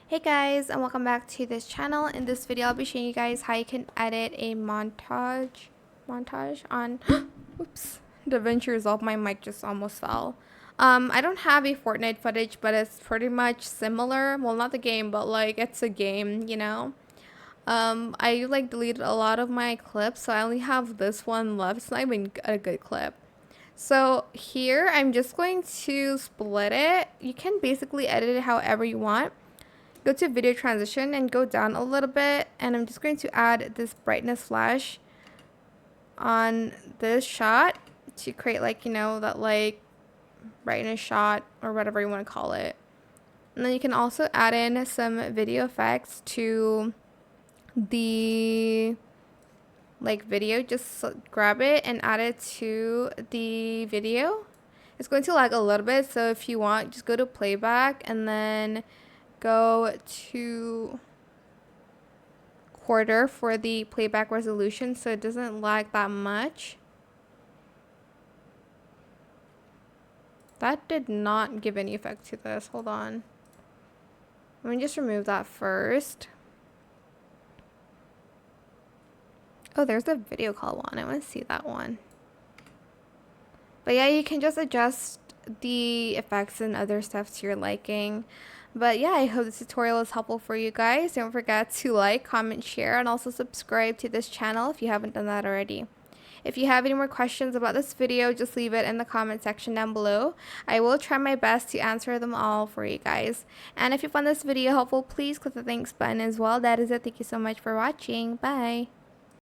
Hey guys, and welcome back to this channel. In this video I'll be showing you guys how you can edit a montage on oops, Davinci Resolve. My mic just almost fell. I don't have a Fortnite footage, but it's pretty much similar. Well, not the game, but like it's a game, you know. I like deleted a lot of my clips, so I only have this one left. It's not even a good clip. So here I'm just going to split it. You can basically edit it however you want. Go to video transition and go down a little bit, and I'm just going to add this brightness flash on this shot to create, like, you know, that like brightness shot or whatever you want to call it. And then you can also add in some video effects to the like video. Just grab it and add it to the video. It's going to lag a little bit, so if you want, just go to playback and then go to quarter for the playback resolution so it doesn't lag that much. That did not give any effect to this. Hold on. Let me just remove that first. Oh, there's the video call one. I want to see that one. But yeah, you can just adjust the effects and other stuff to your liking. But yeah, I hope this tutorial is helpful for you guys. Don't forget to like, comment, share, and also subscribe to this channel if you haven't done that already. If you have any more questions about this video, just leave it in the comment section down below. I will try my best to answer them all for you guys. And if you found this video helpful, please click the thanks button as well. That is it. Thank you so much for watching. Bye.